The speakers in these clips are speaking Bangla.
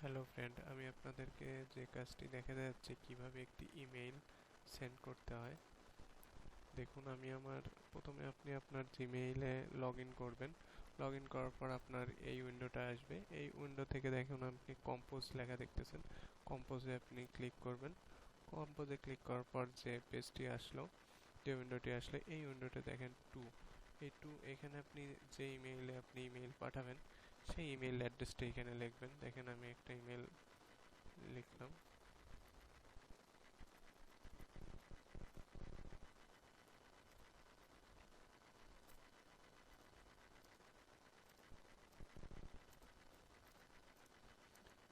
হ্যালো ফ্রেন্ড, আমি আপনাদেরকে যে কাজটি দেখাতে যাচ্ছি কিভাবে একটি ইমেইল সেন্ড করতে হয়। দেখুন, প্রথমে আপনি আপনার জিমেইলে লগ ইন করবেন। লগ ইন করার পর আপনার এই উইন্ডোটা আসবে। এই উইন্ডো থেকে দেখুন আপনি কম্পোজ লেখা দেখতেছেন। কম্পোজে আপনি ক্লিক করবেন। কম্পোজে ক্লিক করার পর যে পেজটি আসলো, যে উইন্ডোটি আসলে, এই উইন্ডোতে দেখেন এখানে আপনি যে ইমেইলে আপনি ইমেইল পাঠাবেন সেই ইমেইল অ্যাড্রেসটা এখানে লিখবেন। দেখেন আমি একটা ইমেল লিখলাম।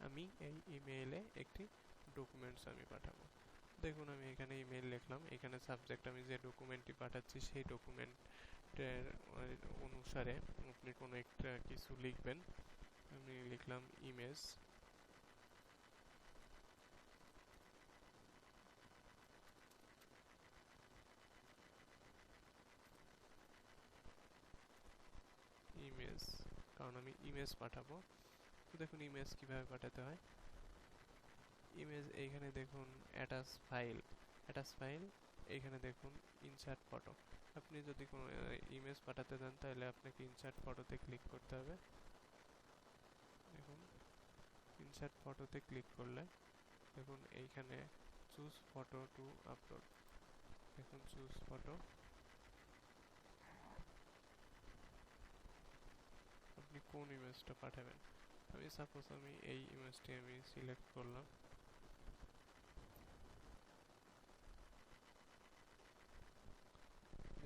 আমি এই ইমেইলে একটি ডকুমেন্টস আমি পাঠাবো। দেখুন আমি এখানে ইমেইল লিখলাম, এখানে সাবজেক্ট আমি যে ডকুমেন্টটি পাঠাচ্ছি সেই ডকুমেন্টের অনুসারে আপনি কোনো একটা কিছু লিখবেন। আমি লিখলাম ইমেজ। ইমেজ, কারণ আমি ইমেজ পাঠাবো। তো দেখুন ইমেজ কিভাবে পাঠাতে হয়। ইমেজ এইখানে দেখুন অ্যাটাচ ফাইল এইখানে দেখুন ইনসার্ট ফটো। আপনি যদি কোনো ইমেজ পাঠাতে চান তাহলে আপনাকে ইনসার্ট ফটোতে ক্লিক করতে হবে। দেখুন ইনসার্ট ফটোতে ক্লিক করলে দেখুন এইখানে চুজ ফটো টু আপলোড। দেখুন চুজ ফটো, আপনি কোন ইমেজটা পাঠাবেন। আমি এই ইমেজটি আমি সিলেক্ট করলাম।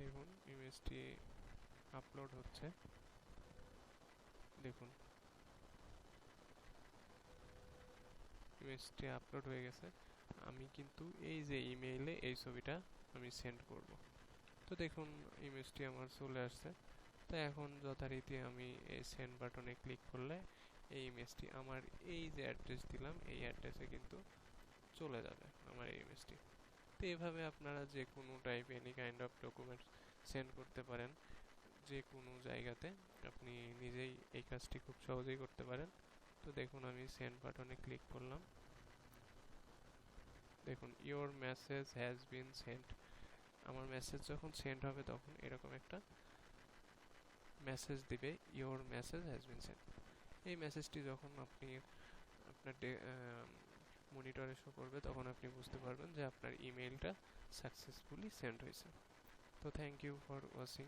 দেখুন ইমেজটি আপলোড হচ্ছে। দেখুন ইমেজটি আপলোড হয়ে গেছে। আমি কিন্তু এই যে ইমেইলে এই ছবিটা আমি সেন্ড করব। তো দেখুন ইমেজটি আমার চলে আসছে। তো এখন যথারীতি আমি এই সেন্ড বাটনে ক্লিক করলে এই ইমেজটি আমার এই যে অ্যাড্রেস দিলাম এই অ্যাড্রেসে কিন্তু চলে যাবে আমার এই ইমেজটি। তো এভাবে আপনারা যে কোনো type any kind of documents send করতে পারেন যে কোনো জায়গাতে। আপনি নিজেই এই কাজটি খুব সহজেই করতে পারেন। তো দেখুন আমি সেন্ড বাটনে ক্লিক করলাম। দেখুন your message has been sent. আমার মেসেজ যখন সেন্ড হবে তখন এরকম একটা মেসেজ দিবে, your message has been sent. এই মেসেজটি যখন আপনার মনিটরে শো করবে তখন আপনি বুঝতে পারবেন যে আপনার ইমেইলটা সাকসেসফুলি সেন্ড হয়েছে। তো থ্যাংক ইউ ফর ওয়াচিং।